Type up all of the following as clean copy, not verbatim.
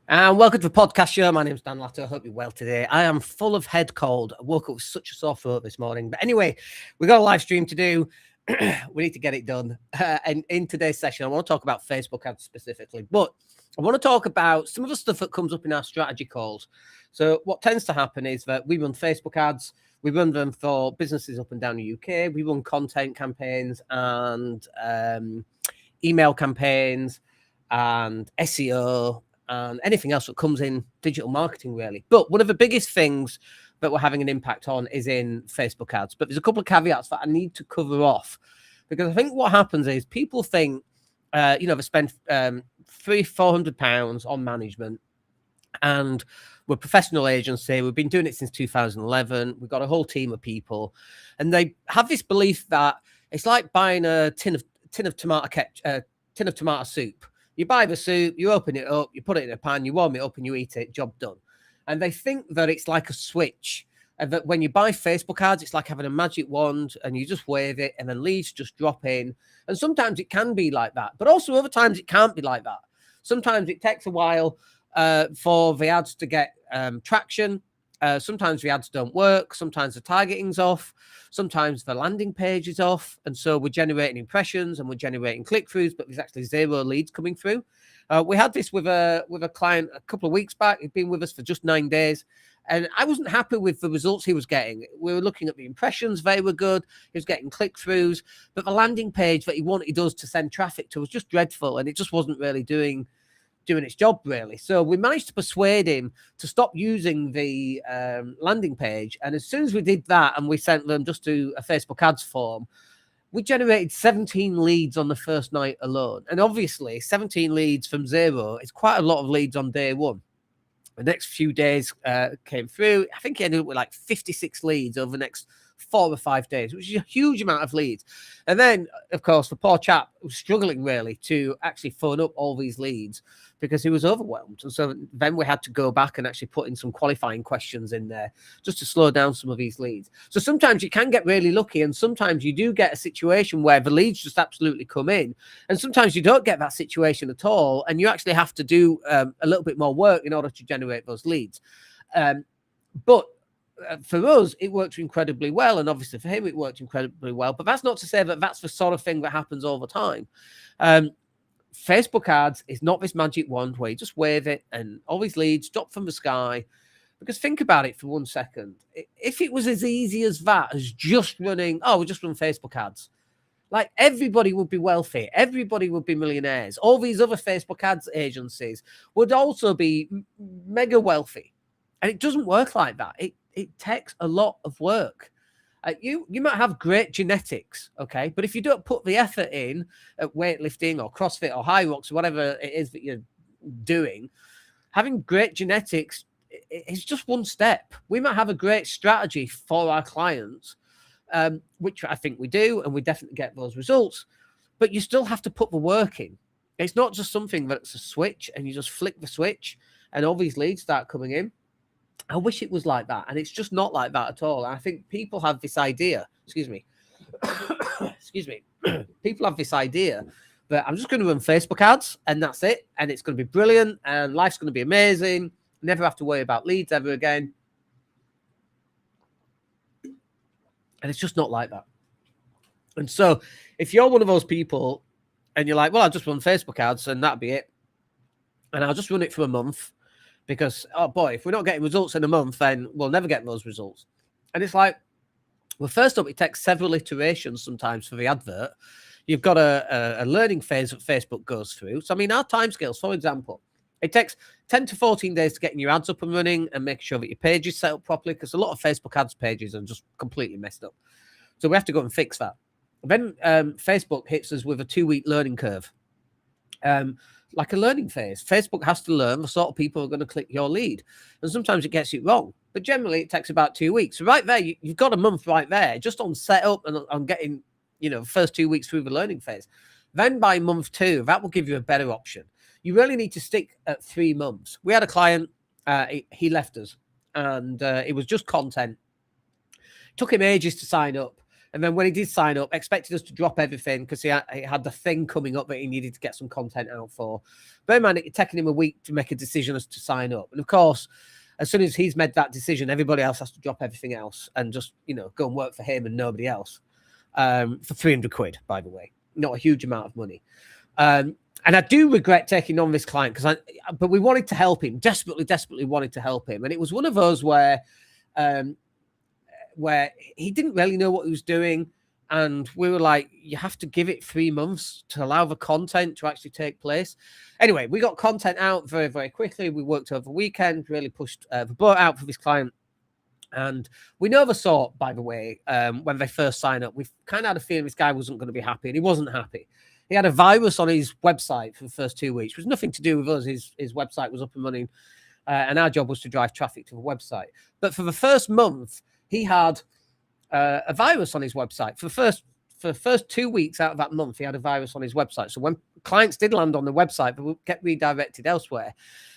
And welcome to the podcast show. My name's Dan Latto. I hope you're well today. I am full of head cold. I woke up with such a sore throat this morning. But anyway, we got a live stream to do. We need to get it done. And in today's session, I want to talk about Facebook ads specifically. But I want to talk about some of the stuff that comes up in our strategy calls. So what tends to happen is that we run Facebook ads. We run them for businesses up and down the UK. We run content campaigns and email campaigns and SEO and anything else that comes in digital marketing, really. But one of the biggest things that we're having an impact on is in Facebook ads. But there's a couple of caveats that I need to cover off, because I think what happens is people think, they spend £300-400 on management, and we're a professional agency. We've been doing it since 2011. We've got a whole team of people, and they have this belief that it's like buying a tin of tomato soup. You buy the soup, you open it up, you put it in a pan, you warm it up, and you eat it. Job done. And they think that it's like a switch, and that when you buy Facebook ads, it's like having a magic wand, and you just wave it, and then leads just drop in. And sometimes it can be like that, but also other times it can't be like that. Sometimes it takes a while for the ads to get traction. Sometimes the ads don't work. Sometimes the targeting's off. Sometimes the landing page is off. And so we're generating impressions and we're generating click-throughs, but there's actually zero leads coming through. We had this with a client a couple of weeks back. He'd been with us for just 9 days. And I wasn't happy with the results he was getting. We were looking at the impressions. They were good. He was getting click-throughs. But the landing page that he wanted us to send traffic to was just dreadful. And it just wasn't really doing its job, really. So we managed to persuade him to stop using the landing page. And as soon as we did that and we sent them just to a Facebook ads form, we generated 17 leads on the first night alone. And obviously 17 leads from zero is quite a lot of leads on day one. The next few days came through. I think he ended up with like 56 leads over the next 4 or 5 days, which is a huge amount of leads. And then, of course, the poor chap was struggling really to actually phone up all these leads because he was overwhelmed. And so then we had to go back and actually put in some qualifying questions in there just to slow down some of these leads. So sometimes you can get really lucky, and sometimes you do get a situation where the leads just absolutely come in. And sometimes you don't get that situation at all, and you actually have to do a little bit more work in order to generate those leads. But for us, it works incredibly well. And obviously for him, it worked incredibly well. But that's not to say that that's the sort of thing that happens all the time. Facebook ads is not this magic wand where you just wave it and all these leads drop from the sky. Because think about it for 1 second. If it was as easy as that, as just running, we just run Facebook ads, like everybody would be wealthy. Everybody would be millionaires. All these other Facebook ads agencies would also be mega wealthy. And it doesn't work like that. It takes a lot of work. You might have great genetics, okay? But if you don't put the effort in at weightlifting or CrossFit or high rocks, whatever it is that you're doing, having great genetics is just one step. We might have a great strategy for our clients, which I think we do, and we definitely get those results. But you still have to put the work in. It's not just something that's a switch and you just flick the switch and all these leads start coming in. I wish it was like that, and it's just not like that at all. I think people have this idea, excuse me, people have this idea that I'm just going to run Facebook ads and that's it, and it's going to be brilliant, and life's going to be amazing, never have to worry about leads ever again. And it's just not like that. And so if you're one of those people and you're like, well, I'll just run Facebook ads and that'll be it, and I'll just run it for a month, because, oh boy, if we're not getting results in a month, then we'll never get those results. And it's like, well, first up, it takes several iterations sometimes for the advert. You've got a learning phase that Facebook goes through. So, I mean, our timescales, for example, it takes 10 to 14 days to getting your ads up and running and making sure that your page is set up properly, because a lot of Facebook ads pages are just completely messed up. So we have to go and fix that. Then Facebook hits us with a 2-week learning curve. Like a learning phase. Facebook has to learn the sort of people who are going to click your lead. And sometimes it gets it wrong. But generally, it takes about 2 weeks. So right there, you've got a month right there, just on setup and on getting, first 2 weeks through the learning phase. Then by month 2, that will give you a better option. You really need to stick at 3 months. We had a client, he left us, and it was just content. It took him ages to sign up. And then when he did sign up, expected us to drop everything because he had the thing coming up that he needed to get some content out for. Bear in mind, it taken him a week to make a decision as to sign up. And of course, as soon as he's made that decision, everybody else has to drop everything else and just, go and work for him and nobody else. For 300 quid, by the way. Not a huge amount of money. And I do regret taking on this client but we wanted to help him, desperately wanted to help him. And it was one of those where he didn't really know what he was doing. And we were like, you have to give it 3 months to allow the content to actually take place. Anyway, we got content out very, very quickly. We worked over the weekend, really pushed the boat out for this client. And we never saw, by the way, when they first signed up, we kind of had a feeling this guy wasn't going to be happy, and he wasn't happy. He had a virus on his website for the first 2 weeks. It was nothing to do with us. His website was up and running, and our job was to drive traffic to the website. But for the first month, he had a virus on his website. For the first 2 weeks out of that month, he had a virus on his website. So when clients did land on the website, they would get redirected elsewhere.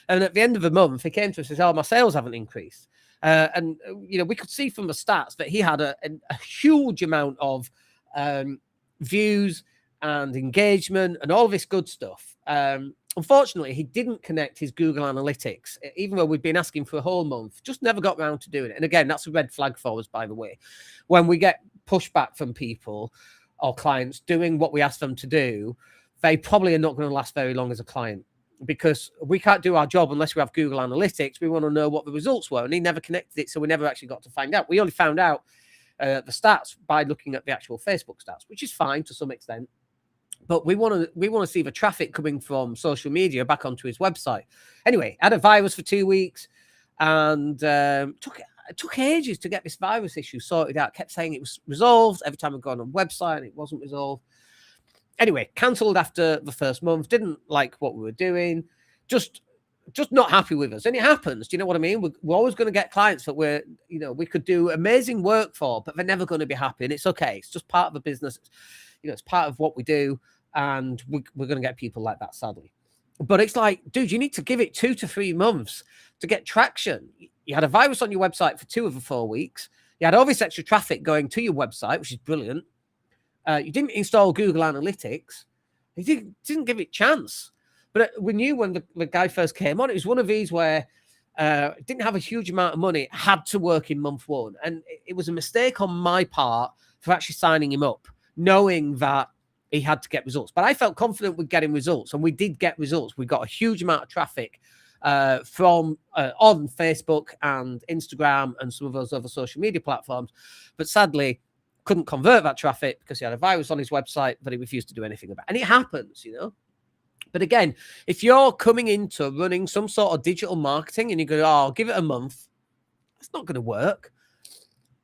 And at the end of the month, he came to us and said, "Oh, my sales haven't increased." And we could see from the stats that he had a huge amount of views and engagement and all this good stuff. Unfortunately, he didn't connect his Google Analytics, even though we'd been asking for a whole month, just never got around to doing it. And again, that's a red flag for us, by the way. When we get pushback from people or clients doing what we ask them to do, they probably are not going to last very long as a client, because we can't do our job unless we have Google Analytics. We want to know what the results were. And he never connected it, so we never actually got to find out. We only found out the stats by looking at the actual Facebook stats, which is fine to some extent. But we want to see the traffic coming from social media back onto his website. Anyway, had a virus for 2 weeks, and took ages to get this virus issue sorted out. Kept saying it was resolved every time I'd gone on the website, and it wasn't resolved. Anyway, cancelled after the first month. Didn't like what we were doing. Just not happy with us. And it happens. Do you know what I mean? We're always going to get clients that we could do amazing work for, but they're never going to be happy. And it's okay. It's just part of the business. It's part of what we do. And we're going to get people like that, sadly. But it's like, dude, you need to give it 2 to 3 months to get traction. You had a virus on your website for 2 of the 4 weeks. You had all this extra traffic going to your website, which is brilliant. You didn't install Google Analytics. You didn't give it a chance. But we knew when the guy first came on, it was one of these where it didn't have a huge amount of money, had to work in month 1. And it was a mistake on my part for actually signing him up, knowing that he had to get results. But I felt confident with getting results, and we did get results. We got a huge amount of traffic from on Facebook and Instagram and some of those other social media platforms. But sadly, couldn't convert that traffic because he had a virus on his website that he refused to do anything about. And it happens, But again, if you're coming into running some sort of digital marketing and you go, "Oh, I'll give it a month," it's not going to work.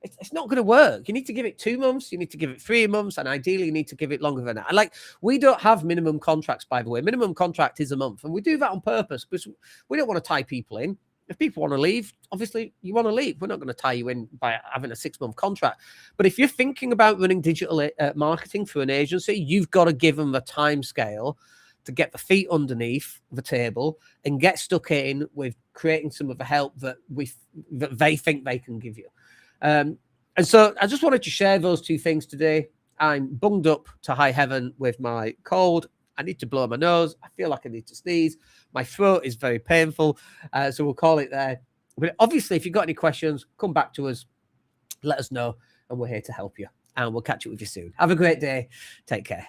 It's not going to work. You need to give it 2 months. You need to give it 3 months. And ideally, you need to give it longer than that. And we don't have minimum contracts, by the way. Minimum contract is a month. And we do that on purpose because we don't want to tie people in. If people want to leave, obviously you want to leave. We're not going to tie you in by having a 6-month contract. But if you're thinking about running digital marketing through an agency, you've got to give them the time scale to get the feet underneath the table and get stuck in with creating some of the help that they think they can give you. And so I just wanted to share those 2 things today. I'm bunged up to high heaven with my cold. I need to blow my nose. I feel like I need to sneeze. My throat is very painful. So we'll call it there. But obviously, if you've got any questions, come back to us. Let us know. And we're here to help you. And we'll catch up with you soon. Have a great day. Take care.